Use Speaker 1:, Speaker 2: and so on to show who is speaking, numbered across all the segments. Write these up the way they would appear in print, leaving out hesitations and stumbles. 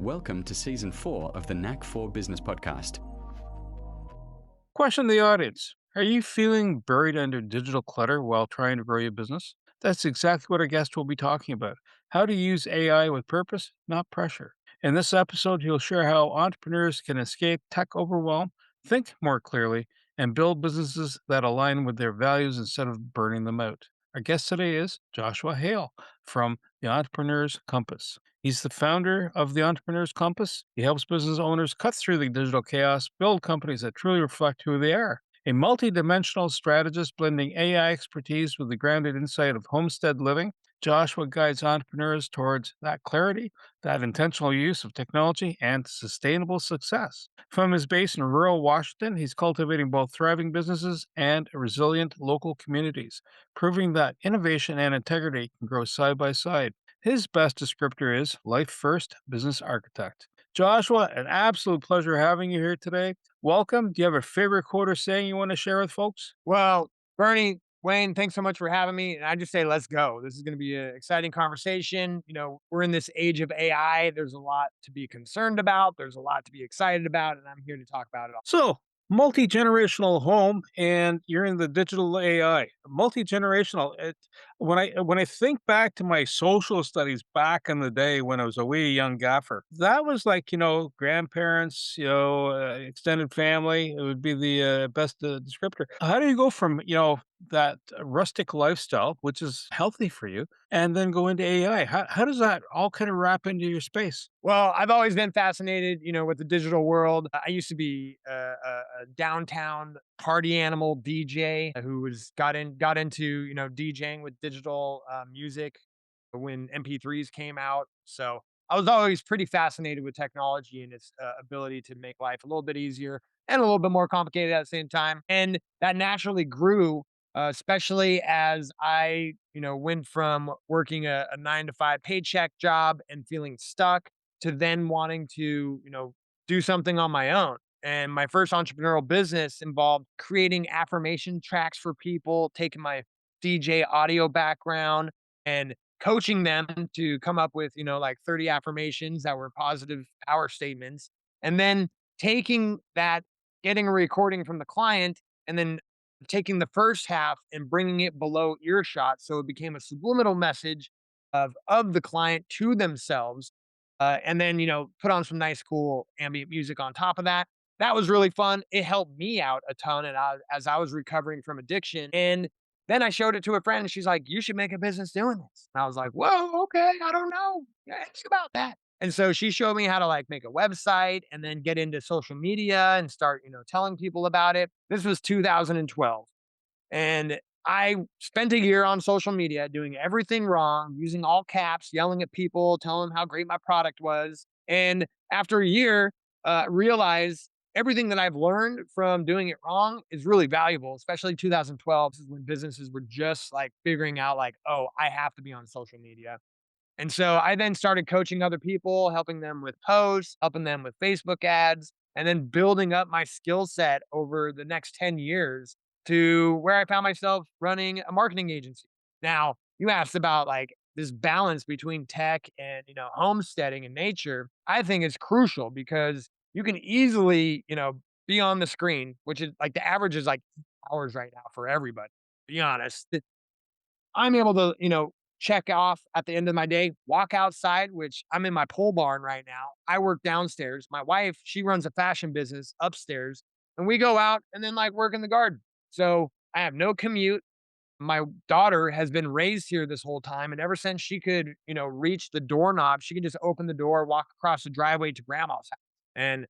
Speaker 1: Welcome to Season 4 of the Knack for Business podcast.
Speaker 2: Question to the audience. Are you feeling buried under digital clutter while trying to grow your business? That's exactly what our guest will be talking about. How to use AI with purpose, not pressure. In this episode, he'll share how entrepreneurs can escape tech overwhelm, think more clearly, and build businesses that align with their values instead of burning them out. Our guest today is Joshua Hale from the Entrepreneur's Compass. He's the founder of the Entrepreneur's Compass. He helps business owners cut through the digital chaos, build companies that truly reflect who they are. A multidimensional strategist blending AI expertise with the grounded insight of homestead living, Joshua guides entrepreneurs towards that clarity, that intentional use of technology, and sustainable success. From his base in rural Washington, he's cultivating both thriving businesses and resilient local communities, proving that innovation and integrity can grow side by side. His best descriptor is Life First Business Architect. Joshua, an absolute pleasure having you here today. Welcome. Do you have a favorite quote or saying you want to share with folks?
Speaker 3: Well, Bernie, Wayne, thanks so much for having me. And I just say, let's go. This is going to be an exciting conversation. We're in this age of AI. There's a lot to be concerned about. There's a lot to be excited about. And I'm here to talk about it all.
Speaker 2: So, multi-generational home, and you're in the digital AI. Multi-generational. When I think back to my social studies back in the day when I was a wee young gaffer, that was like grandparents, extended family. It would be the best descriptor. How do you go from that rustic lifestyle, which is healthy for you, and then go into AI? How does that all kind of wrap into your space?
Speaker 3: Well, I've always been fascinated, with the digital world. I used to be a downtown party animal DJ who got into DJing with digital music when MP3s came out. So I was always pretty fascinated with technology and its ability to make life a little bit easier and a little bit more complicated at the same time. And that naturally grew, especially as I, went from working a 9 to 5 paycheck job and feeling stuck to then wanting to, do something on my own. And my first entrepreneurial business involved creating affirmation tracks for people, taking my DJ audio background and coaching them to come up with, like 30 affirmations that were positive power statements. And then taking that, getting a recording from the client, and then taking the first half and bringing it below earshot. So it became a subliminal message of the client to themselves, and then put on some nice, cool ambient music on top of that. That was really fun. It helped me out a ton, and as I was recovering from addiction. And then I showed it to a friend, and she's like, "You should make a business doing this." And I was like, "Whoa, okay, I don't know. Yeah, ask about that." And so she showed me how to like make a website and then get into social media and start, telling people about it. This was 2012. And I spent a year on social media doing everything wrong, using all caps, yelling at people, telling them how great my product was. And after a year, realized everything that I've learned from doing it wrong is really valuable, especially 2012. This is when businesses were just like figuring out, like, oh, I have to be on social media. And so I then started coaching other people, helping them with posts, helping them with Facebook ads, and then building up my skill set over the next 10 years to where I found myself running a marketing agency. Now, you asked about like this balance between tech and, homesteading and nature. I think is crucial because you can easily, be on the screen, which is like the average is like hours right now for everybody. To be honest, I'm able to, check off at the end of my day, walk outside, which I'm in my pole barn right now. I work downstairs. My wife, she runs a fashion business upstairs, and we go out and then like work in the garden. So I have no commute. My daughter has been raised here this whole time. And ever since she could, reach the doorknob, she could just open the door, walk across the driveway to grandma's house. And,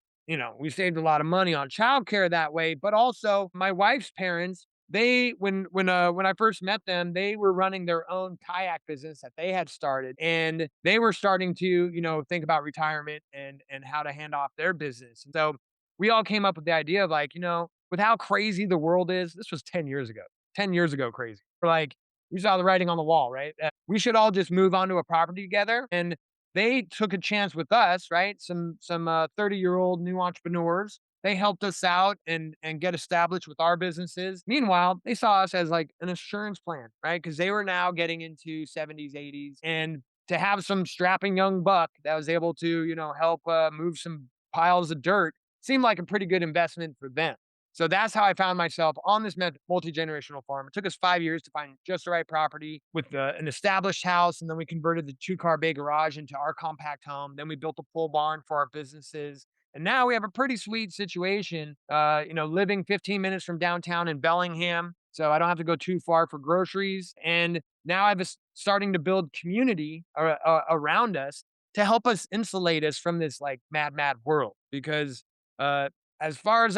Speaker 3: we saved a lot of money on childcare that way. But also my wife's parents, they when I first met them, they were running their own kayak business that they had started. And they were starting to, think about retirement and how to hand off their business. And so we all came up with the idea of like, with how crazy the world is, this was 10 years ago. 10 years ago crazy. We're like, we saw the writing on the wall, right? We should all just move on to a property together. And they took a chance with us, right? Some 30-year-old new entrepreneurs. They helped us out and get established with our businesses. Meanwhile, they saw us as like an insurance plan, right? Because they were now getting into 70s, 80s, and to have some strapping young buck that was able to, help move some piles of dirt seemed like a pretty good investment for them. So that's how I found myself on this multi-generational farm. It took us 5 years to find just the right property with an established house. And then we converted the 2-car bay garage into our compact home. Then we built a full barn for our businesses. And now we have a pretty sweet situation, living 15 minutes from downtown in Bellingham. So I don't have to go too far for groceries. And now I'm starting to build community around us to help us insulate us from this like mad world. Because uh, as far as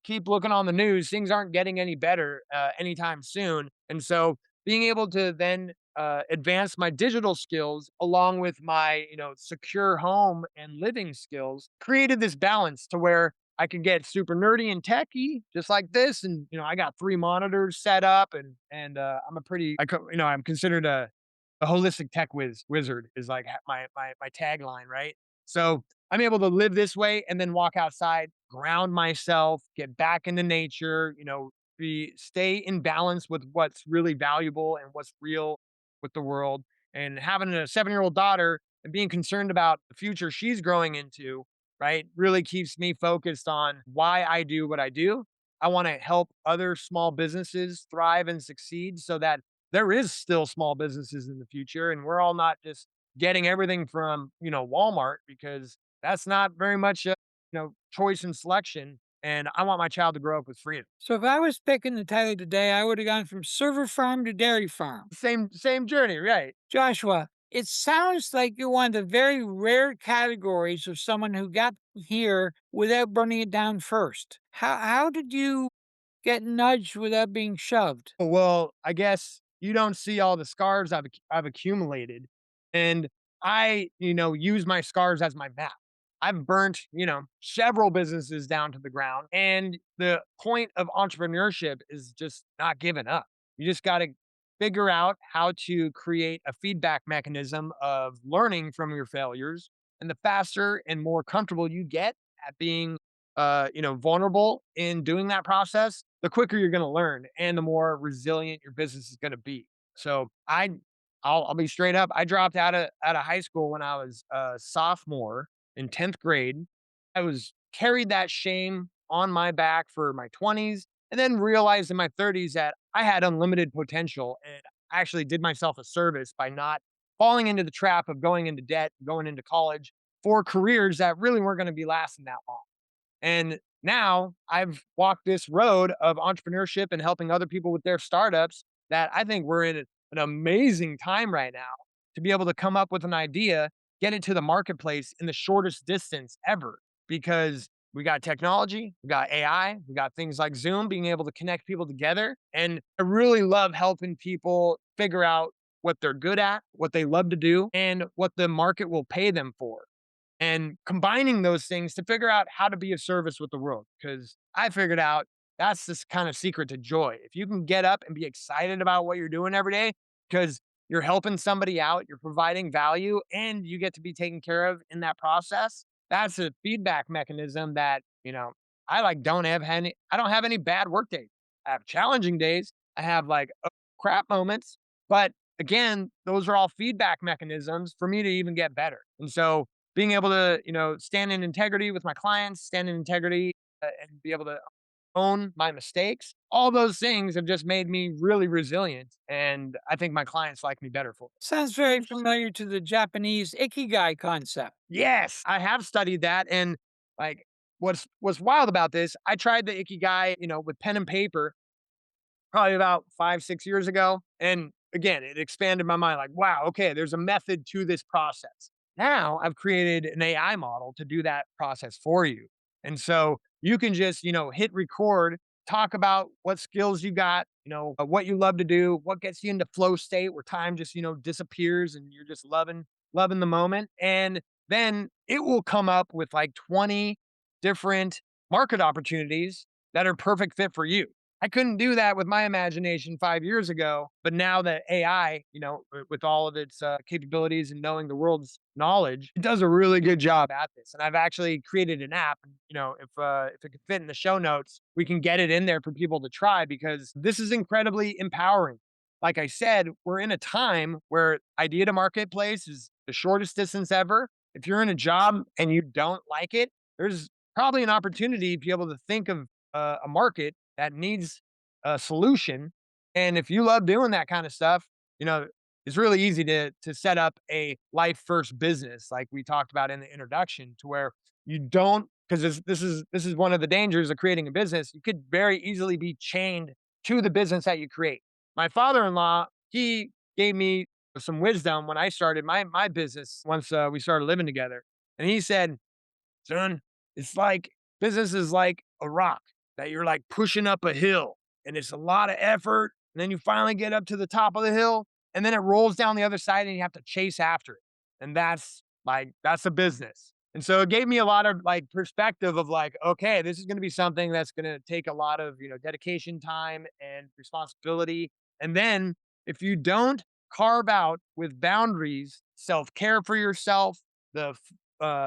Speaker 3: keep looking on the news, things aren't getting any better anytime soon. And so being able to then advance my digital skills along with my, secure home and living skills created this balance to where I could get super nerdy and techy just like this. And, I got 3 monitors set up and I'm I'm considered a holistic tech wizard is like my tagline, right? So I'm able to live this way and then walk outside, ground myself, get back into nature, stay in balance with what's really valuable and what's real with the world. And having a 7-year-old daughter and being concerned about the future she's growing into, right, really keeps me focused on why I do what I do. I want to help other small businesses thrive and succeed so that there is still small businesses in the future and we're all not just getting everything from, Walmart because that's not very much, choice and selection. And I want my child to grow up with freedom.
Speaker 4: So if I was picking the title today, I would have gone from server farm to dairy farm.
Speaker 3: Same journey, right?
Speaker 4: Joshua, it sounds like you're one of the very rare categories of someone who got here without burning it down first. How did you get nudged without being shoved?
Speaker 3: Well, I guess you don't see all the scars I've accumulated, and I, use my scars as my map. I've burnt, several businesses down to the ground, and the point of entrepreneurship is just not giving up. You just got to figure out how to create a feedback mechanism of learning from your failures, and the faster and more comfortable you get at being vulnerable in doing that process, the quicker you're going to learn and the more resilient your business is going to be. So I'll be straight up. I dropped out of high school when I was a sophomore in 10th grade. I was carried that shame on my back for my 20s and then realized in my 30s that I had unlimited potential and I actually did myself a service by not falling into the trap of going into debt, going into college for careers that really weren't going to be lasting that long. And now I've walked this road of entrepreneurship and helping other people with their startups that I think we're in an amazing time right now to be able to come up with an idea, get it to the marketplace in the shortest distance ever because we got technology, we got AI, we got things like Zoom being able to connect people together. And I really love helping people figure out what they're good at, what they love to do, and what the market will pay them for and combining those things to figure out how to be of service with the world. Because I figured out that's this kind of secret to joy. If you can get up and be excited about what you're doing every day, because you're helping somebody out, you're providing value, and you get to be taken care of in that process. That's a feedback mechanism that, I don't have any bad work days. I have challenging days. I have like crap moments. But again, those are all feedback mechanisms for me to even get better. And so being able to, stand in integrity with my clients, stand in integrity and be able to own my mistakes. All those things have just made me really resilient. And I think my clients like me better for it.
Speaker 4: Sounds very familiar to the Japanese ikigai concept.
Speaker 3: Yes, I have studied that. And like what's wild about this, I tried the Ikigai, with pen and paper probably about 5, 6 years ago. And again, it expanded my mind like, wow, okay, there's a method to this process. Now I've created an AI model to do that process for you. And so you can just, hit record, talk about what skills you got, what you love to do, what gets you into flow state where time just, disappears and you're just loving the moment. And then it will come up with like 20 different market opportunities that are perfect fit for you. I couldn't do that with my imagination 5 years ago, but now that AI, with all of its capabilities and knowing the world's knowledge, it does a really good job at this. And I've actually created an app. And, if it could fit in the show notes, we can get it in there for people to try because this is incredibly empowering. like I said, we're in a time where idea to marketplace is the shortest distance ever. If you're in a job and you don't like it, there's probably an opportunity to be able to think of a market that needs a solution. And if you love doing that kind of stuff, you know, it's really easy to set up a life first business, like we talked about in the introduction, to where you don't, because this is one of the dangers of creating a business. You could very easily be chained to the business that you create. My father-in-law, he gave me some wisdom when I started my business once we started living together, and he said, "Son, it's like business is like a rock that you're like pushing up a hill, and it's a lot of effort. And then you finally get up to the top of the hill, and then it rolls down the other side, and you have to chase after it. And that's a business." And so it gave me a lot of like perspective of like, okay, this is going to be something that's going to take a lot of dedication, time, and responsibility. And then if you don't carve out with boundaries, self care for yourself, the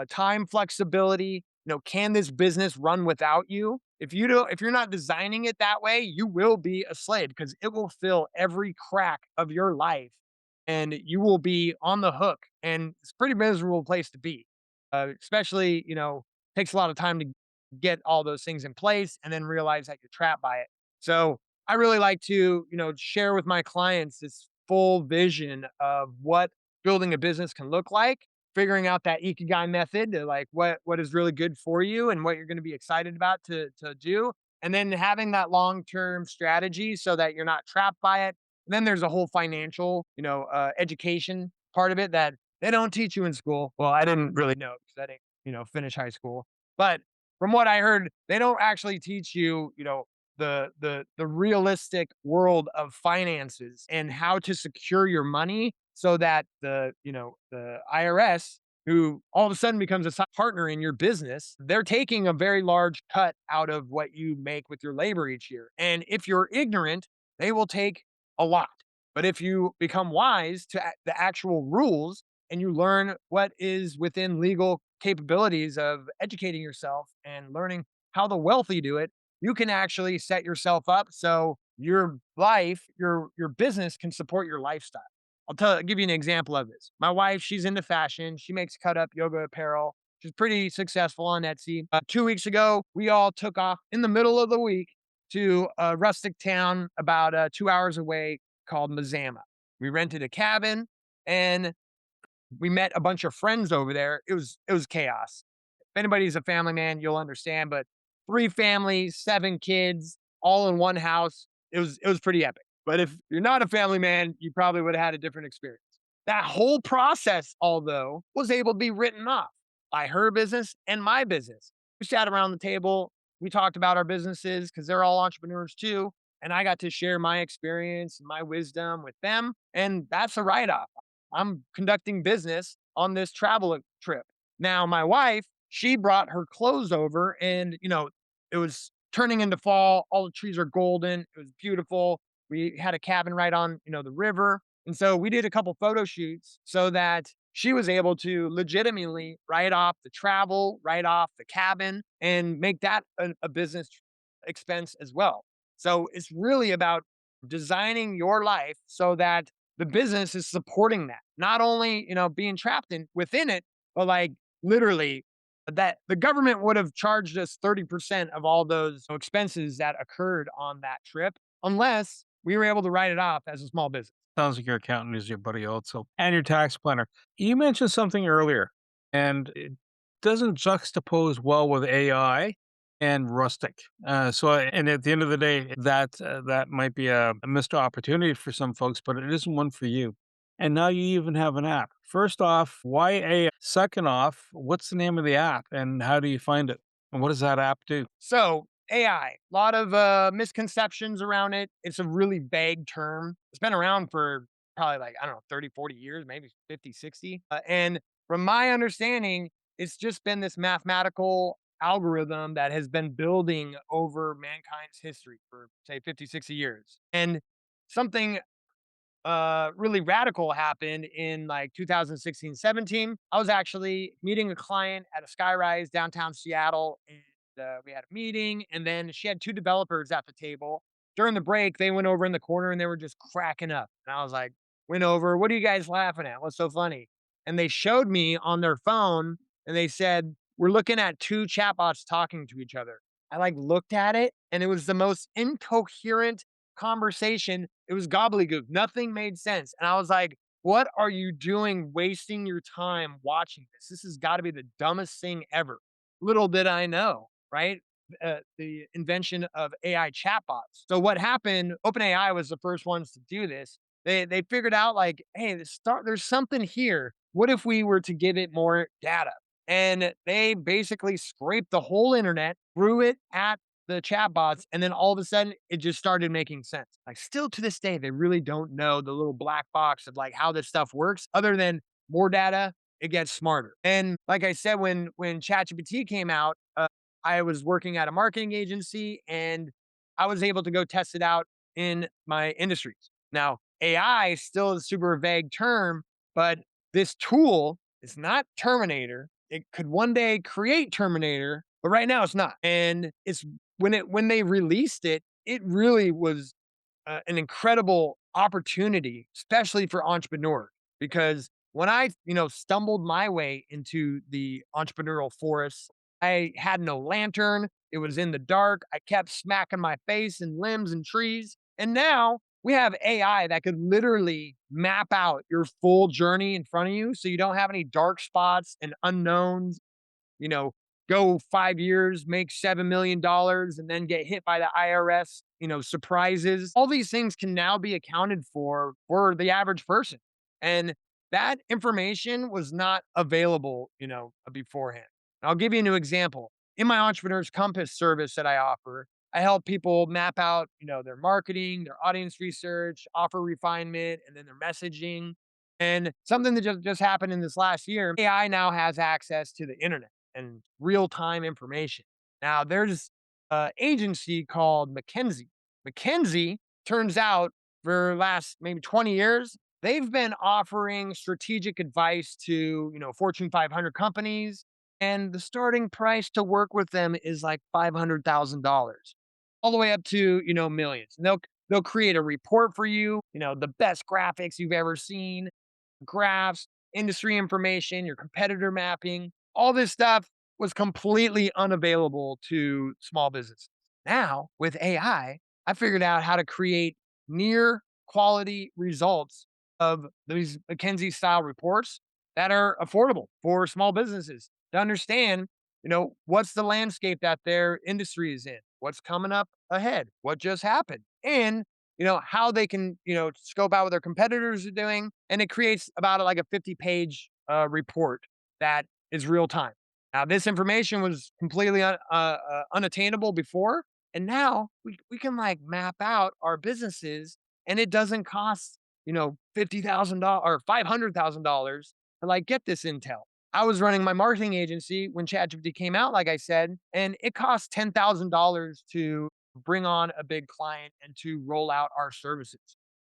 Speaker 3: time flexibility. Can this business run without you? If you're not designing it that way, you will be a slave because it will fill every crack of your life, and you will be on the hook. And it's a pretty miserable place to be. Especially, takes a lot of time to get all those things in place, and then realize that you're trapped by it. So I really like to, share with my clients this full vision of what building a business can look like, figuring out that ikigai method to like what is really good for you and what you're going to be excited about to do, and then having that long-term strategy so that you're not trapped by it. And then there's a whole financial, education part of it that they don't teach you in school. Well, I didn't really know because I didn't, finish high school. But from what I heard, they don't actually teach you, the realistic world of finances and how to secure your money so that the IRS, who all of a sudden becomes a partner in your business, they're taking a very large cut out of what you make with your labor each year. And if you're ignorant, they will take a lot. But if you become wise to the actual rules and you learn what is within legal capabilities of educating yourself and learning how the wealthy do it, you can actually set yourself up so your life, your business can support your lifestyle. Give you an example of this. My wife, she's into fashion. She makes cut up yoga apparel. She's pretty successful on Etsy. 2 weeks ago, we all took off in the middle of the week to a rustic town about 2 hours away called Mazama. We rented a cabin and we met a bunch of friends over there. It was chaos. If anybody's a family man, you'll understand. But 3 families, 7 kids, all in one house. It was pretty epic. But if you're not a family man, you probably would have had a different experience. That whole process, although, was able to be written off by her business and my business. We sat around the table. We talked about our businesses because they're all entrepreneurs too. And I got to share my experience and my wisdom with them. And that's a write off. I'm conducting business on this travel trip. Now, my wife, she brought her clothes over and, it was turning into fall. All the trees are golden. It was beautiful. We had a cabin right on, the river. And so we did a couple photo shoots so that she was able to legitimately write off the travel, write off the cabin, and make that a business expense as well. So it's really about designing your life so that the business is supporting that. Not only, being trapped within it, but like literally that the government would have charged us 30% of all those expenses that occurred on that trip unless we were able to write it off as a small business.
Speaker 2: Sounds like your accountant is your buddy also, and your tax planner. You mentioned something earlier, and it doesn't juxtapose well with AI and rustic. And at the end of the day, that might be a missed opportunity for some folks, but it isn't one for you. And now you even have an app. First off, why AI? Second off, what's the name of the app, and how do you find it? And what does that app do?
Speaker 3: So AI, a lot of misconceptions around it. It's a really vague term. It's been around for probably like, I don't know, 30, 40 years, maybe 50, 60. And from my understanding, it's just been this mathematical algorithm that has been building over mankind's history for say 50, 60 years. And something really radical happened in like 2016, 17. I was actually meeting a client at a skyrise downtown Seattle, and we had a meeting. And then she had 2 developers at the table during the break, they went over in the corner and they were just cracking up. And I was like, went over, what are you guys laughing at? What's so funny? And they showed me on their phone and they said, we're looking at two chatbots talking to each other. I like looked at it and it was the most incoherent conversation. It was gobbledygook. Nothing made sense. And I was like, what are you doing wasting your time watching this? This has got to be the dumbest thing ever. Little did I know, right? The invention of AI chatbots. So what happened? OpenAI was the first ones to do this. They figured out like, hey, there's something here. What if we were to give it more data? And they basically scraped the whole internet, threw it at the chatbots, and then all of a sudden it just started making sense. Like still to this day, they really don't know the little black box of like how this stuff works, other than more data, it gets smarter. And like I said, when ChatGPT came out, I was working at a marketing agency and I was able to go test it out in my industries. Now, AI is still a super vague term, but this tool is not Terminator. It could one day create Terminator, but right now it's not. And it's when they released it, it really was an incredible opportunity, especially for entrepreneurs. Because when I, stumbled my way into the entrepreneurial forest, I had no lantern. It was in the dark. I kept smacking my face and limbs and trees. And now we have AI that could literally map out your full journey in front of you so you don't have any dark spots and unknowns, you know, go 5 years, make $7 million, and then get hit by the IRS, surprises. All these things can now be accounted for the average person. And that information was not available, beforehand. I'll give you a new example. In my Entrepreneurs Compass service that I offer, I help people map out, their marketing, their audience research, offer refinement, and then their messaging. And something that just happened in this last year, AI now has access to the internet and real-time information. Now, there's an agency called McKinsey. McKinsey, turns out, for the last maybe 20 years, they've been offering strategic advice to, Fortune 500 companies, and the starting price to work with them is like $500,000, all the way up to, millions. And they'll create a report for you, the best graphics you've ever seen, graphs, industry information, your competitor mapping. All this stuff was completely unavailable to small businesses. Now, with AI, I figured out how to create near quality results of these McKinsey style reports that are affordable for small businesses to understand, what's the landscape that their industry is in, what's coming up ahead, what just happened, and how they can, scope out what their competitors are doing. And it creates about like a 50-page report that is real time. Now, this information was completely unattainable before. And now we can like map out our businesses and it doesn't cost, $50,000 or $500,000 to like get this intel. I was running my marketing agency when ChatGPT came out, like I said, and it cost $10,000 to bring on a big client and to roll out our services.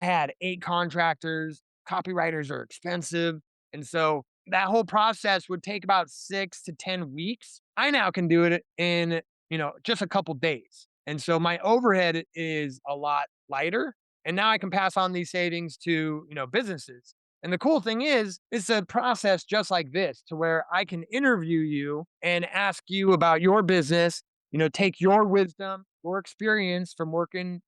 Speaker 3: I had 8 contractors, copywriters are expensive. And so that whole process would take about 6 to 10 weeks. I now can do it in, just a couple days. And so my overhead is a lot lighter. And now I can pass on these savings to, businesses. And the cool thing is, it's a process just like this to where I can interview you and ask you about your business, take your wisdom, your experience from working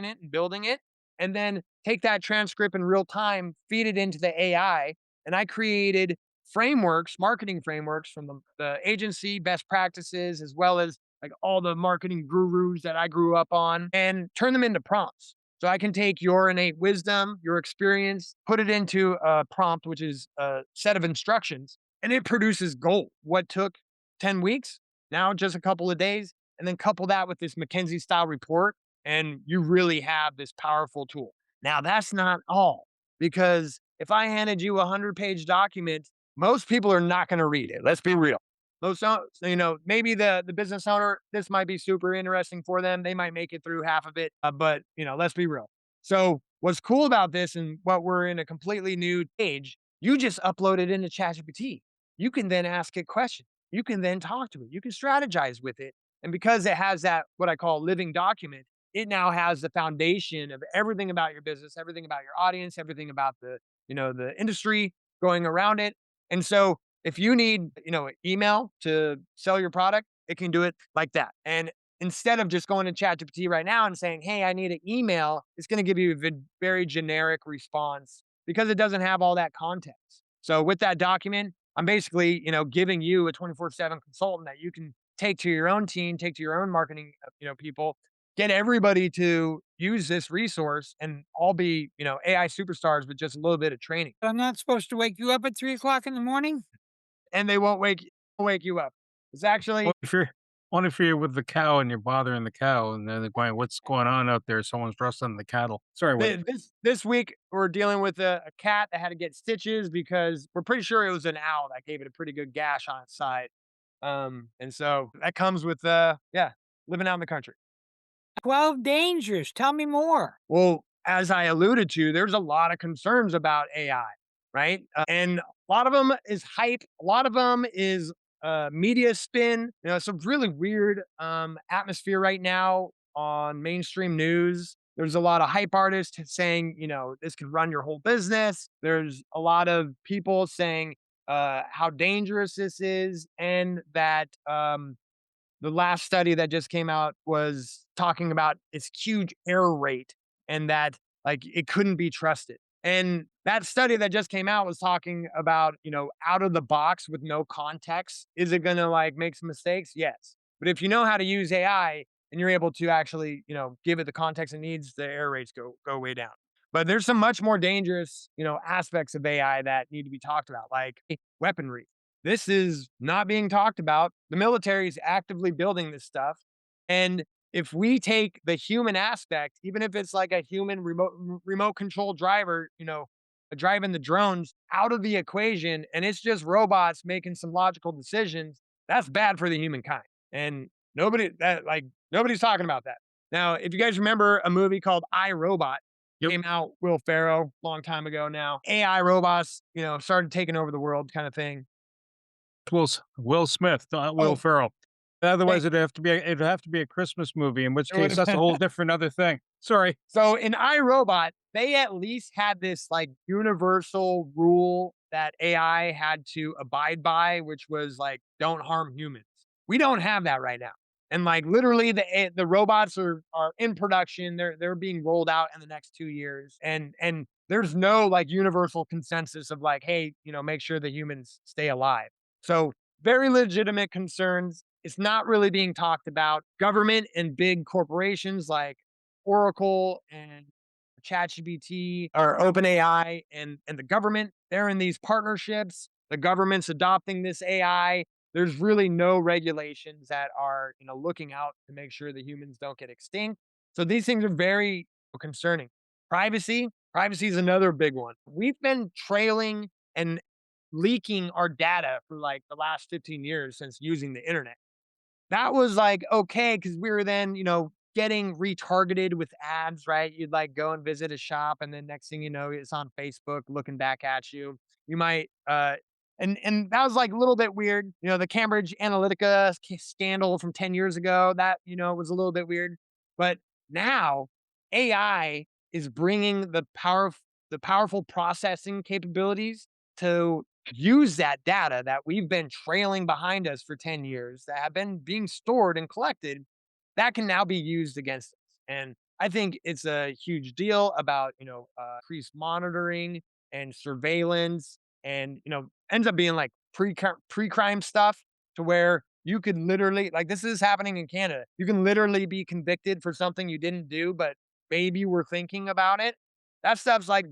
Speaker 3: it and building it, and then take that transcript in real time, feed it into the AI. And I created frameworks, marketing frameworks from the agency, best practices, as well as like all the marketing gurus that I grew up on, and turn them into prompts. So I can take your innate wisdom, your experience, put it into a prompt, which is a set of instructions, and it produces gold. What took 10 weeks, now just a couple of days, and then couple that with this McKinsey style report, and you really have this powerful tool. Now, that's not all, because if I handed you a 100-page document, most people are not going to read it. Let's be real. Most, maybe the business owner, this might be super interesting for them. They might make it through half of it, but let's be real. So what's cool about this and what we're in a completely new age, you just upload it into ChatGPT. You can then ask it questions. You can then talk to it. You can strategize with it. And because it has that, what I call living document, it now has the foundation of everything about your business, everything about your audience, everything about the industry going around it. And so if you need, email to sell your product, it can do it like that. And instead of just going to ChatGPT right now and saying, "Hey, I need an email," it's going to give you a very generic response because it doesn't have all that context. So with that document, I'm basically, giving you a 24/7 consultant that you can take to your own team, take to your own marketing, people, get everybody to use this resource and all be, AI superstars with just a little bit of training.
Speaker 4: I'm not supposed to wake you up at 3 o'clock in the morning?
Speaker 3: And they won't wake you up. It's actually
Speaker 2: What if you're with the cow and you're bothering the cow, and then they're going, "What's going on out there? Someone's rustling the cattle." Sorry, what?
Speaker 3: this week we're dealing with a cat that had to get stitches because we're pretty sure it was an owl that gave it a pretty good gash on its side. And so that comes with living out in the country.
Speaker 4: 12 dangers. Tell me more.
Speaker 3: Well, as I alluded to, there's a lot of concerns about AI, right? And a lot of them is hype. A lot of them is media spin. It's a really weird atmosphere right now on mainstream news. There's a lot of hype artists saying, this could run your whole business. There's a lot of people saying how dangerous this is, and that the last study that just came out was talking about its huge error rate and that like it couldn't be trusted. And that study that just came out was talking about, out of the box with no context. Is it going to like make some mistakes? Yes. But if you know how to use AI and you're able to actually, give it the context it needs, the error rates go way down. But there's some much more dangerous, aspects of AI that need to be talked about, like weaponry. This is not being talked about. The military is actively building this stuff. And if we take the human aspect, even if it's like a human remote control driver, driving the drones out of the equation, and it's just robots making some logical decisions, that's bad for the humankind. And nobody's talking about that. Now, if you guys remember a movie called I, Robot,
Speaker 2: Yep.
Speaker 3: came out, Will Ferrell, long time ago now. AI robots, started taking over the world kind of thing.
Speaker 2: Will Smith, not Will
Speaker 3: Oh,
Speaker 2: Ferrell. Otherwise,
Speaker 3: thank
Speaker 2: it'd have to be a Christmas movie, in which
Speaker 3: It would
Speaker 2: case
Speaker 3: have
Speaker 2: that's a
Speaker 3: been.
Speaker 2: whole different other thing. Sorry.
Speaker 3: So in iRobot, they at least had this like universal rule that AI had to abide by, which was like, don't harm humans. We don't have that right now. And like literally the robots are in production. They're being rolled out in the next 2 years. And there's no like universal consensus of like, hey, make sure the humans stay alive. So very legitimate concerns. It's not really being talked about. Government and big corporations like Oracle and ChatGPT or OpenAI and the government, they're in these partnerships. The government's adopting this AI. There's really no regulations that are, looking out to make sure the humans don't get extinct. So these things are very concerning. Privacy is another big one. We've been trailing and leaking our data for like the last 15 years since using the internet. That was like, okay, because we were then, getting retargeted with ads, right? You'd like go and visit a shop, and then next thing you know, it's on Facebook looking back at you. You might and that was like a little bit weird. The Cambridge Analytica scandal from 10 years ago, that, was a little bit weird. But now AI is bringing the powerful processing capabilities to use that data that we've been trailing behind us for 10 years, that have been being stored and collected, that can now be used against us. And I think it's a huge deal about, increased monitoring and surveillance, and, ends up being like pre-crime stuff, to where you could literally, like, this is happening in Canada. You can literally be convicted for something you didn't do, but maybe we're thinking about it. That stuff's like,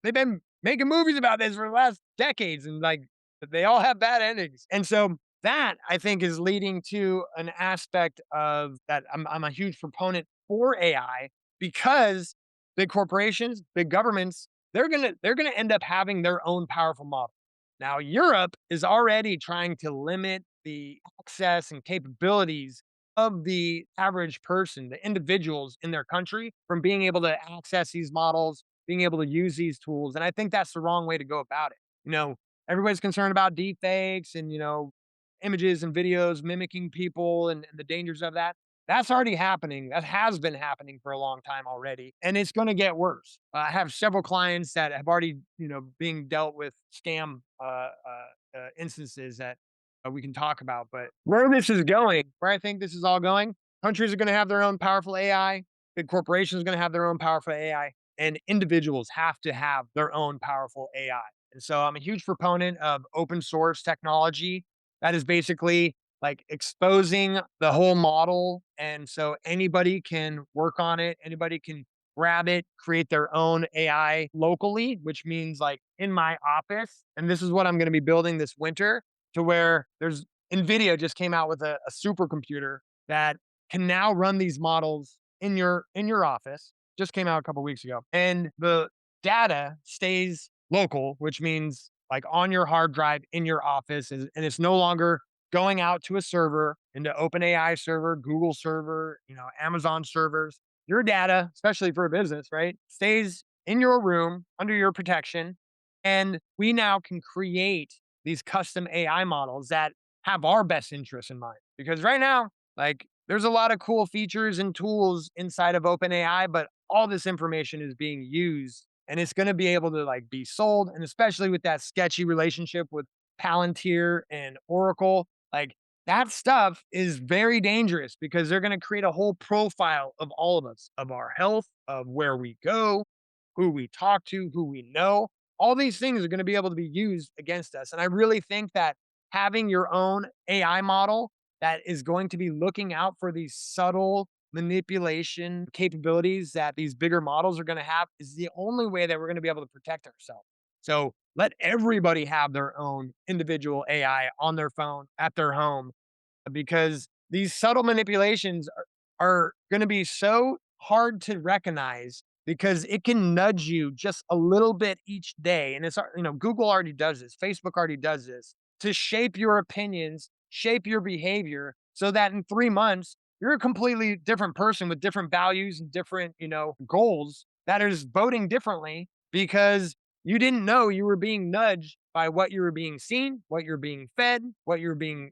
Speaker 3: they've been making movies about this for the last decades, and like they all have bad endings. And so that, I think, is leading to an aspect of that. I'm a huge proponent for AI, because big corporations, big governments, they're gonna end up having their own powerful model. Now, Europe is already trying to limit the access and capabilities of the average person, the individuals in their country, from being able to access these models, being able to use these tools. And I think that's the wrong way to go about it. Everybody's concerned about deep fakes and, images and videos mimicking people, and the dangers of that. That's already happening. That has been happening for a long time already, and it's going to get worse. I have several clients that have already, being dealt with scam instances that we can talk about. But where this is going, where I think this is all going, countries are going to have their own powerful AI. Big corporations are going to have their own powerful AI, and individuals have to have their own powerful AI. And so I'm a huge proponent of open source technology that is basically like exposing the whole model. And so anybody can work on it, anybody can grab it, create their own AI locally, which means like in my office. And this is what I'm going to be building this winter, to where there's NVIDIA just came out with a supercomputer that can now run these models in your office. Just came out a couple weeks ago. And the data stays local, which means like on your hard drive in your office, and it's no longer going out to a server, into OpenAI server, Google server, Amazon servers. Your data, especially for a business, right, stays in your room under your protection. And we now can create these custom AI models that have our best interests in mind. Because right now, like, there's a lot of cool features and tools inside of OpenAI, but all this information is being used and it's going to be able to like be sold. And especially with that sketchy relationship with Palantir and Oracle, like that stuff is very dangerous because they're going to create a whole profile of all of us, of our health, of where we go, who we talk to, who we know. All these things are going to be able to be used against us. And I really think that having your own AI model that is going to be looking out for these subtle manipulation capabilities that these bigger models are going to have is the only way that we're going to be able to protect ourselves. So let everybody have their own individual AI on their phone at their home, because these subtle manipulations are going to be so hard to recognize because it can nudge you just a little bit each day. And Google already does this, Facebook already does this, to shape your opinions, shape your behavior, so that in 3 months, you're a completely different person with different values and different, goals, that is voting differently because you didn't know you were being nudged by what you were being seen, what you're being fed, what you're being,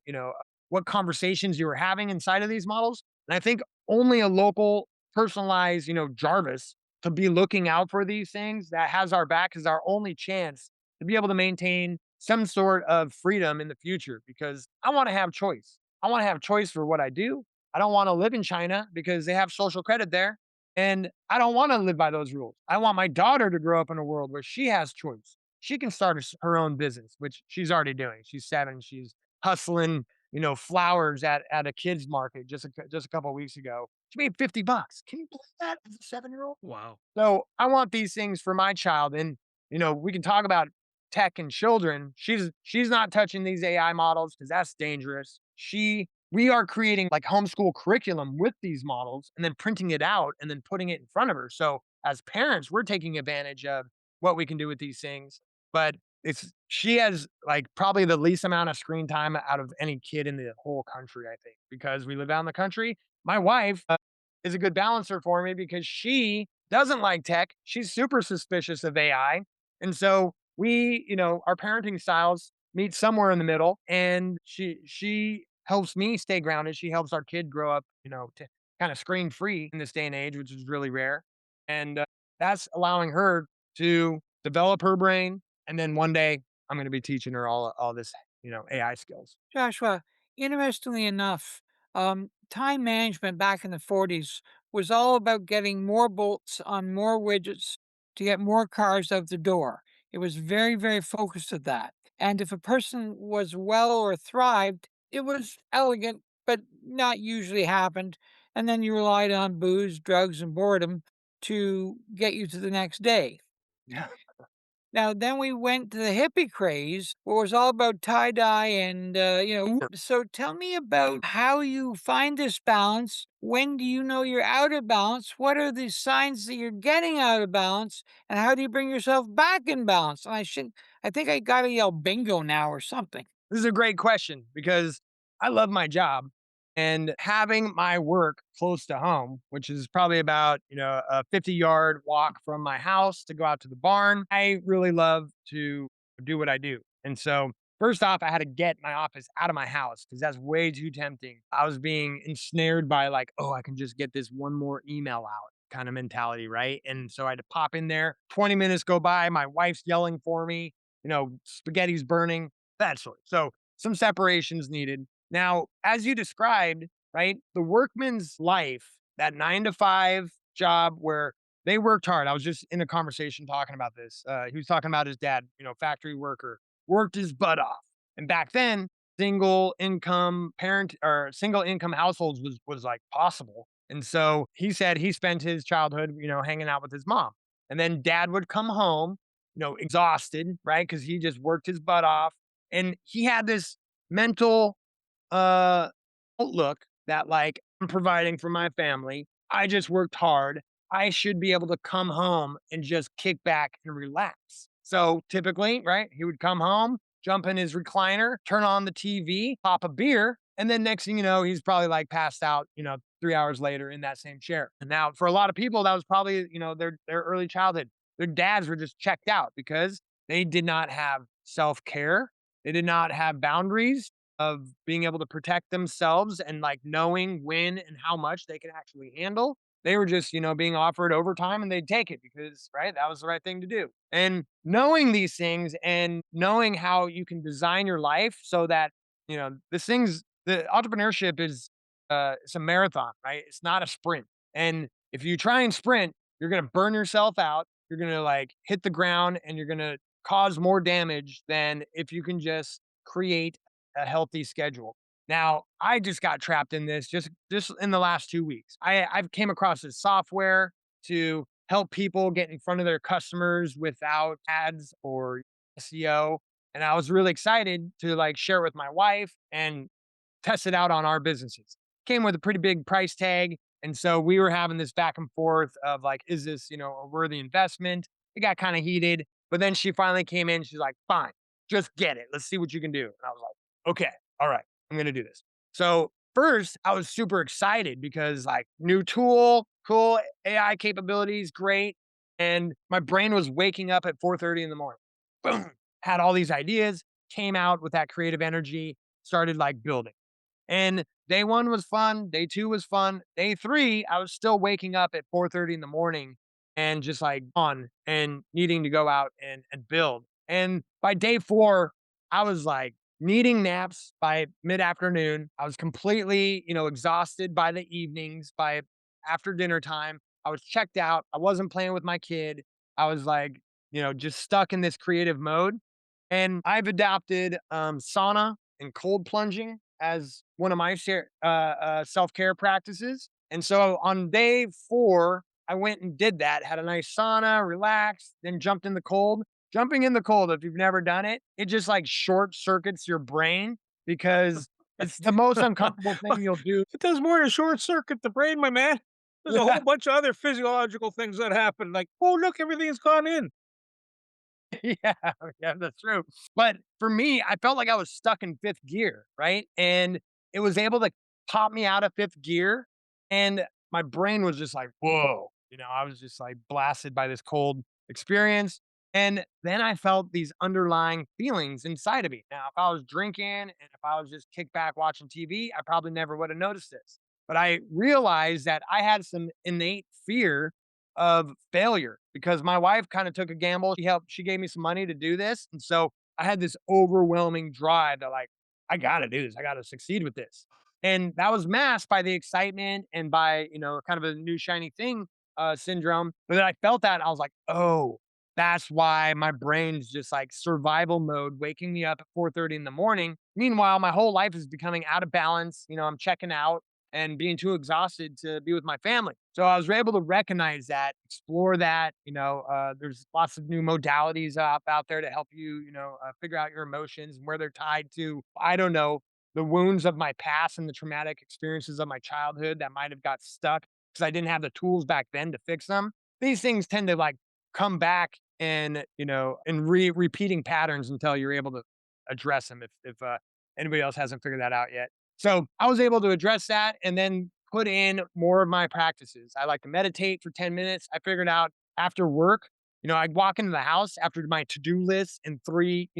Speaker 3: what conversations you were having inside of these models. And I think only a local, personalized, Jarvis to be looking out for these things that has our back is our only chance to be able to maintain some sort of freedom in the future, because I want to have choice. I want to have choice for what I do. I don't want to live in China because they have social credit there. And I don't want to live by those rules. I want my daughter to grow up in a world where she has choice. She can start her own business, which she's already doing. She's 7. She's hustling, flowers at a kids market just a couple of weeks ago. She made $50. Can you believe that as a 7-year-old?
Speaker 2: Wow.
Speaker 3: So I want these things for my child. And, we can talk about tech and children. She's not touching these AI models because that's dangerous. We are creating like homeschool curriculum with these models and then printing it out and then putting it in front of her. So as parents, we're taking advantage of what we can do with these things. But she has like probably the least amount of screen time out of any kid in the whole country, I think, because we live out in the country. My wife is a good balancer for me because she doesn't like tech. She's super suspicious of AI. And so our parenting styles meet somewhere in the middle, and she helps me stay grounded. She helps our kid grow up, to kind of screen free in this day and age, which is really rare. And that's allowing her to develop her brain. And then one day I'm going to be teaching her all this, AI skills.
Speaker 4: Joshua, interestingly enough, time management back in the 40s was all about getting more bolts on more widgets to get more cars out the door. It was very, very focused at that. And if a person was well or thrived, it was elegant, but not usually happened. And then you relied on booze, drugs, and boredom to get you to the next day.
Speaker 3: Yeah.
Speaker 4: Now, then we went to the hippie craze, where it was all about tie dye and, So tell me about how you find this balance. When do you know you're out of balance? What are the signs that you're getting out of balance? And how do you bring yourself back in balance? And I think I got to yell bingo now or something.
Speaker 3: This is a great question because I love my job, and having my work close to home, which is probably about, a 50-yard walk from my house to go out to the barn. I really love to do what I do. And so First off, I had to get my office out of my house because that's way too tempting. I was being ensnared by like, oh, I can just get this one more email out kind of mentality, right? And so I had to pop in there. 20 minutes go by, my wife's yelling for me, spaghetti's burning, that sort. So some separations needed. Now, as you described, right, the workman's life, that 9 to 5 job where they worked hard. I was just in a conversation talking about this. He was talking about his dad, factory worker, worked his butt off. And back then, single income households was like possible. And so he said he spent his childhood, hanging out with his mom. And then dad would come home, exhausted, right? Because he just worked his butt off. And he had this mental uh outlook that like I'm providing for my family. I just worked hard. I should be able to come home and just kick back and relax. So typically, right, he would come home, jump in his recliner, turn on the TV, pop a beer, and then next thing you know, he's probably like passed out, 3 hours later in that same chair. And now for a lot of people, that was probably, their early childhood. Their dads were just checked out because they did not have self-care. They did not have boundaries of being able to protect themselves and like knowing when and how much they could actually handle. They were just, being offered overtime and they'd take it because, right, that was the right thing to do. And knowing these things and knowing how you can design your life so that, the entrepreneurship is, it's a marathon, right? It's not a sprint. And if you try and sprint, you're going to burn yourself out. You're going to like hit the ground and you're going to cause more damage than if you can just create a healthy schedule. Now, I just got trapped in this just in the last 2 weeks. I've came across this software to help people get in front of their customers without ads or SEO. And I was really excited to like share it with my wife and test it out on our businesses. Came with a pretty big price tag. And so we were having this back and forth of like, is this, a worthy investment? It got kind of heated. But then she finally came in. She's like, fine, just get it. Let's see what you can do. And I was like, okay, all right, I'm going to do this. So first, I was super excited because like new tool, cool AI capabilities, great. And my brain was waking up at 4:30 in the morning. Boom, had all these ideas, came out with that creative energy, started like building. And day one was fun. Day two was fun. Day three, I was still waking up at 4:30 in the morning and just like on and needing to go out and build. And by day four, I was like needing naps by mid afternoon. I was completely, exhausted by the evenings, by after dinner time. I was checked out. I wasn't playing with my kid. I was like, just stuck in this creative mode. And I've adopted sauna and cold plunging as one of my self care practices. And so on day four, I went and did that, had a nice sauna, relaxed, then jumped in the cold. Jumping in the cold, if you've never done it, it just like short circuits your brain because it's the most uncomfortable thing you'll do.
Speaker 2: It does more to short circuit the brain, my man. There's a whole bunch of other physiological things that happen, like, oh, look, everything's gone in.
Speaker 3: Yeah, yeah, that's true. But for me, I felt like I was stuck in fifth gear, right? And it was able to pop me out of fifth gear. And my brain was just like, whoa. I was just like blasted by this cold experience. And then I felt these underlying feelings inside of me. Now, if I was drinking and if I was just kicked back watching TV, I probably never would have noticed this. But I realized that I had some innate fear of failure because my wife kind of took a gamble. She gave me some money to do this. And so I had this overwhelming drive that like, I gotta do this. I gotta succeed with this. And that was masked by the excitement and by, kind of a new shiny thing syndrome. But then I felt that and I was like, oh, that's why my brain's just like survival mode, waking me up at 4:30 in the morning. Meanwhile, my whole life is becoming out of balance. I'm checking out and being too exhausted to be with my family. So I was able to recognize that, explore that. There's lots of new modalities out there to help you, figure out your emotions and where they're tied to. I don't know, the wounds of my past and the traumatic experiences of my childhood that might have got stuck because I didn't have the tools back then to fix them. These things tend to like come back and repeating patterns until you're able to address them. If anybody else hasn't figured that out yet. So I was able to address that and then put in more of my practices. I like to meditate for 10 minutes. I figured out after work, I'd walk into the house after my to-do list and three,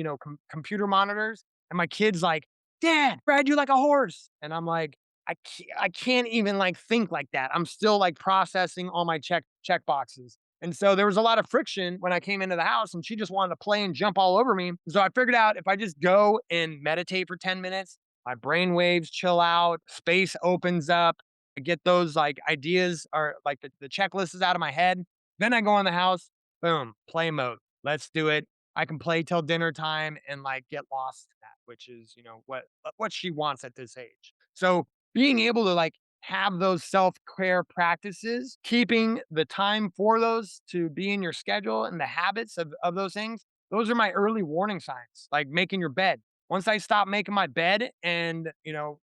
Speaker 3: computer monitors. And my kid's like, Dad, ride you like a horse. And I'm like, I can't even like think like that. I'm still like processing all my check boxes. And so there was a lot of friction when I came into the house and she just wanted to play and jump all over me. So I figured out if I just go and meditate for 10 minutes, my brain waves chill out, space opens up, I get those like ideas or like the checklist is out of my head. Then I go in the house, boom, play mode. Let's do it. I can play till dinner time and like get lost in that, which is, what she wants at this age. So being able to like have those self-care practices, keeping the time for those to be in your schedule and the habits of those things, those are my early warning signs, like making your bed. Once I stop making my bed and,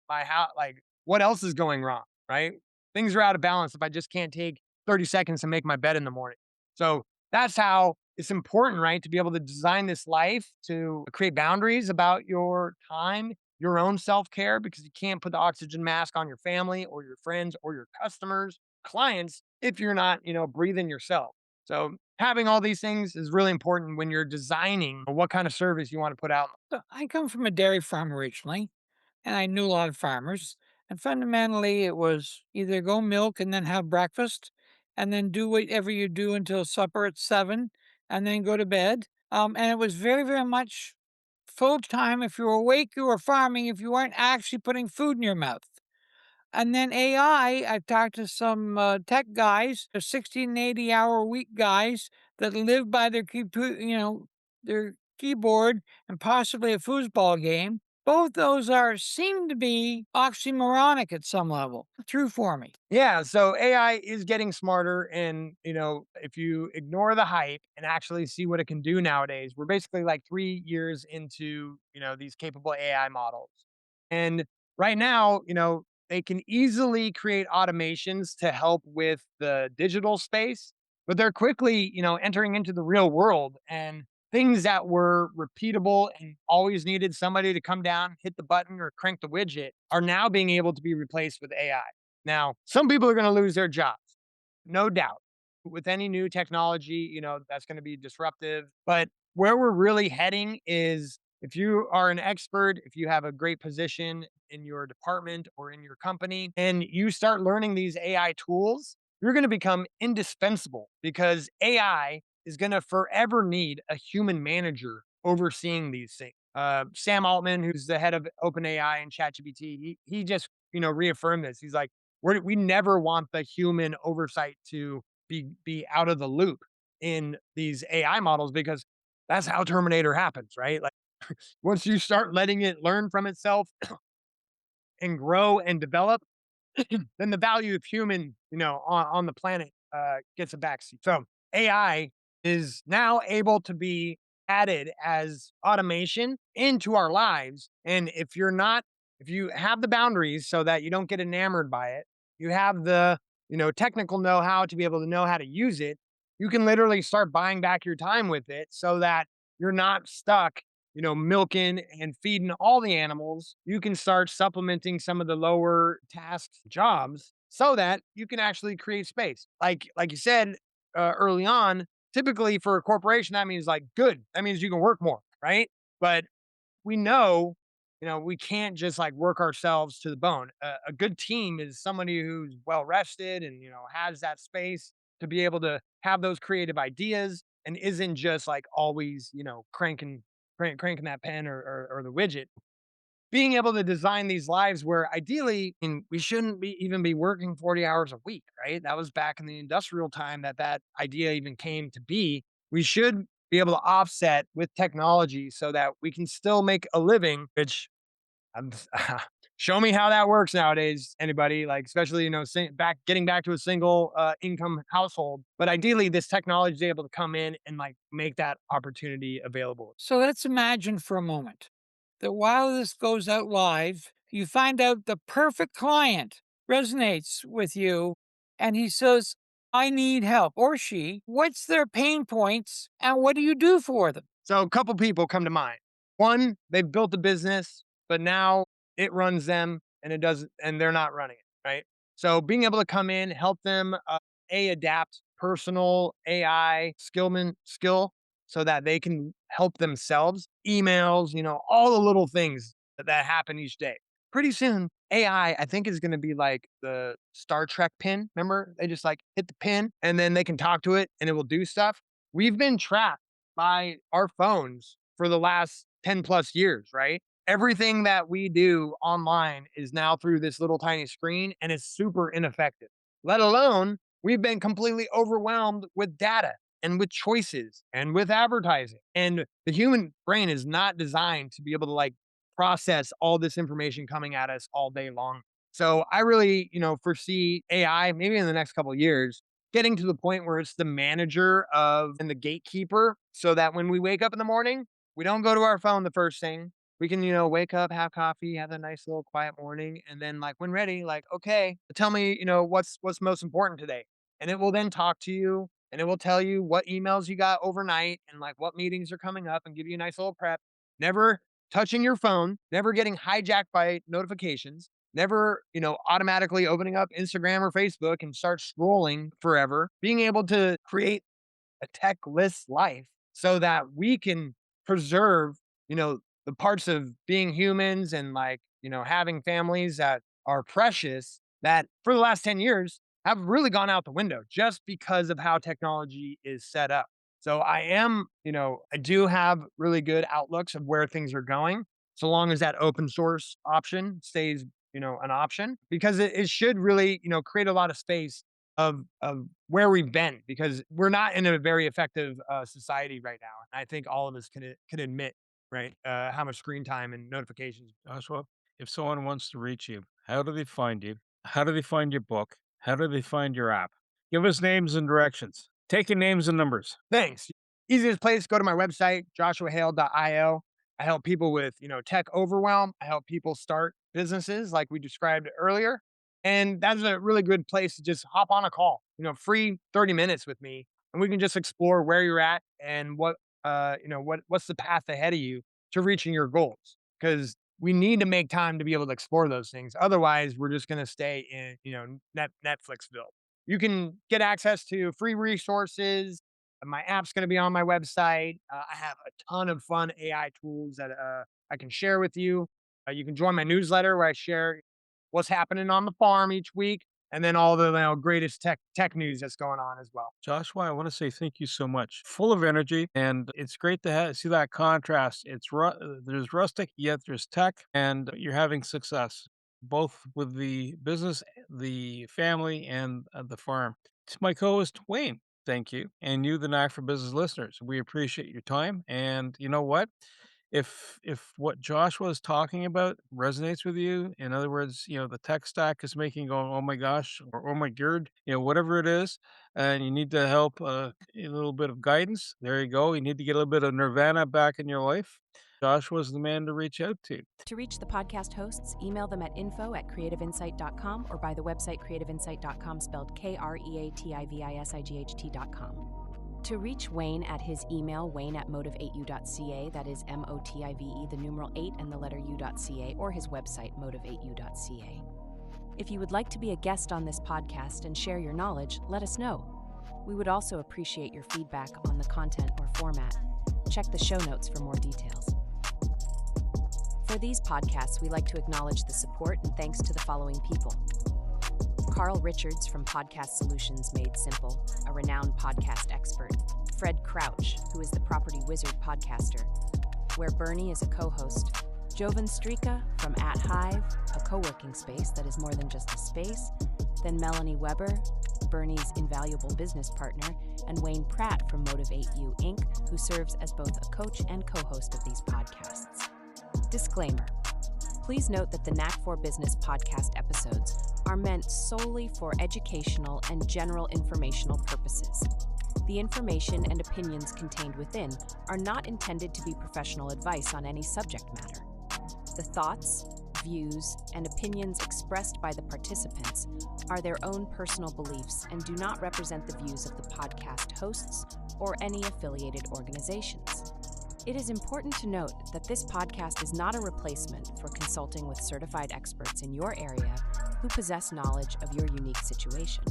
Speaker 3: my house, like what else is going wrong, right? Things are out of balance if I just can't take 30 seconds to make my bed in the morning. So that's how it's important, right? To be able to design this life to create boundaries about your time, your own self care, because you can't put the oxygen mask on your family or your friends or your customers, clients, if you're not, breathing yourself. So having all these things is really important when you're designing what kind of service you want to put out.
Speaker 4: So I come from a dairy farm originally, and I knew a lot of farmers. And fundamentally, it was either go milk and then have breakfast, and then do whatever you do until supper at 7, and then go to bed. And it was very, very much full time. If you were awake, you were farming. If you weren't actually putting food in your mouth. And then AI, I've talked to some tech guys, 16 and 80-hour week guys that live by their keyboard and possibly a foosball game. Both those seem to be oxymoronic at some level. True for me.
Speaker 3: Yeah, so AI is getting smarter and, if you ignore the hype and actually see what it can do nowadays, we're basically like 3 years into, these capable AI models. And right now, they can easily create automations to help with the digital space, but they're quickly, entering into the real world and things that were repeatable and always needed somebody to come down, hit the button or crank the widget are now being able to be replaced with AI. Now, some people are going to lose their jobs, no doubt. With any new technology, that's going to be disruptive. But where we're really heading is if you are an expert, if you have a great position in your department or in your company, and you start learning these AI tools, you're going to become indispensable because AI is going to forever need a human manager overseeing these things. Sam Altman, who's the head of OpenAI and ChatGPT, he just reaffirmed this. He's like, we never want the human oversight to be out of the loop in these AI models because that's how Terminator happens, right? Like once you start letting it learn from itself and grow and develop, then the value of human, on the planet gets a backseat. So AI is now able to be added as automation into our lives. And if you have the boundaries so that you don't get enamored by it, you have the, technical know-how to be able to know how to use it, you can literally start buying back your time with it so that you're not stuck milking and feeding all the animals. You can start supplementing some of the lower task jobs so that you can actually create space. Like you said early on, typically for a corporation, that means like good. That means you can work more, right? But we know, we can't just like work ourselves to the bone. A good team is somebody who's well rested and, has that space to be able to have those creative ideas and isn't just like always, cranking that pen or the widget. Being able to design these lives where ideally we shouldn't be even be working 40 hours a week, right? That was back in the industrial time that idea even came to be. We should be able to offset with technology so that we can still make a living, which I'm show me how that works nowadays. Anybody like, especially getting back to a single income household. But ideally, this technology is able to come in and like make that opportunity available.
Speaker 4: So let's imagine for a moment that while this goes out live, you find out the perfect client resonates with you and he says, I need help, or she. What's their pain points and what do you do for them?
Speaker 3: So a couple people come to mind. One, they've built a business, but now it runs them and it doesn't, and they're not running it, right? So being able to come in, help them adapt personal AI skill so that they can help themselves, emails, all the little things that happen each day. Pretty soon, AI, I think, is going to be like the Star Trek pin. Remember, they just like hit the pin and then they can talk to it and it will do stuff. We've been trapped by our phones for the last 10 plus years, right? Everything that we do online is now through this little tiny screen and it's super ineffective. Let alone, we've been completely overwhelmed with data and with choices and with advertising. And the human brain is not designed to be able to like process all this information coming at us all day long. So I really, foresee AI maybe in the next couple of years getting to the point where it's the manager of and the gatekeeper so that when we wake up in the morning, we don't go to our phone the first thing. We can, wake up, have coffee, have a nice little quiet morning, and then like when ready, like, okay, tell me, what's most important today. And it will then talk to you and it will tell you what emails you got overnight and like what meetings are coming up and give you a nice little prep. Never touching your phone, never getting hijacked by notifications, never, automatically opening up Instagram or Facebook and start scrolling forever, being able to create a tech-less life so that we can preserve, the parts of being humans and like, having families that are precious that for the last 10 years have really gone out the window just because of how technology is set up. So I do have really good outlooks of where things are going, so long as that open source option stays, an option, because it should really, create a lot of space of where we've been, because we're not in a very effective society right now. And I think all of us can admit, right, how much screen time and notifications.
Speaker 2: Joshua, if someone wants to reach you, how do they find you? How do they find your book? How do they find your app? Give us names and directions. Taking names and numbers.
Speaker 3: Thanks. Easiest place, go to my website, joshuahale.io. I help people with, tech overwhelm. I help people start businesses like we described earlier. And that's a really good place to just hop on a call, free 30 minutes with me. And we can just explore where you're at and what's the path ahead of you to reaching your goals. Because we need to make time to be able to explore those things. Otherwise, we're just going to stay in, Netflixville. You can get access to free resources. My app's going to be on my website. I have a ton of fun AI tools that I can share with you. You can join my newsletter where I share what's happening on the farm each week, and then all the greatest tech news that's going on as well.
Speaker 2: Joshua, I want to say thank you so much. Full of energy, and it's great to see that contrast. There's rustic, yet there's tech, and you're having success both with the business, the family, and the farm. To my co-host Wayne, thank you, and you, the Knack for Business listeners. We appreciate your time, and you know what? If what Joshua is talking about resonates with you, in other words, the tech stack is making you go, oh my gosh, or oh my god, whatever it is, and you need to help a little bit of guidance. There you go. You need to get a little bit of nirvana back in your life. Joshua's the man to reach out to.
Speaker 5: To reach the podcast hosts, email them at info@creativeinsight.com or by the website creativeinsight.com, spelled KREATIVISIGHT.com. To reach Wayne at his email, wayne@motive8u.ca, that is MOTIVE, the numeral 8 and the letter u.ca, or his website, motive8u.ca. If you would like to be a guest on this podcast and share your knowledge, let us know. We would also appreciate your feedback on the content or format. Check the show notes for more details. For these podcasts, we like to acknowledge the support and thanks to the following people. Carl Richards from Podcast Solutions Made Simple, a renowned podcast expert. Fred Crouch, who is the Property Wizard podcaster, where Bernie is a co-host. Jovan Strika from At Hive, a co-working space that is more than just a space. Then Melanie Weber, Bernie's invaluable business partner, and Wayne Pratt from Motive8U Inc., who serves as both a coach and co-host of these podcasts. Disclaimer. Please note that the Knack for Business podcast episodes are meant solely for educational and general informational purposes. The information and opinions contained within are not intended to be professional advice on any subject matter. The thoughts, views, and opinions expressed by the participants are their own personal beliefs and do not represent the views of the podcast hosts or any affiliated organizations. It is important to note that this podcast is not a replacement for consulting with certified experts in your area who possess knowledge of your unique situation.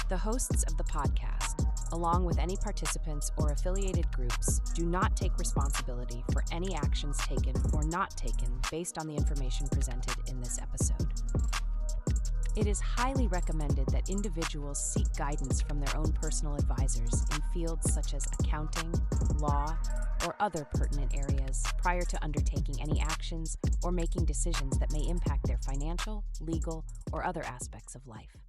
Speaker 5: The hosts of the podcast, along with any participants or affiliated groups, do not take responsibility for any actions taken or not taken based on the information presented in this episode. It is highly recommended that individuals seek guidance from their own personal advisors in fields such as accounting, law, or other pertinent areas prior to undertaking any actions or making decisions that may impact their financial, legal, or other aspects of life.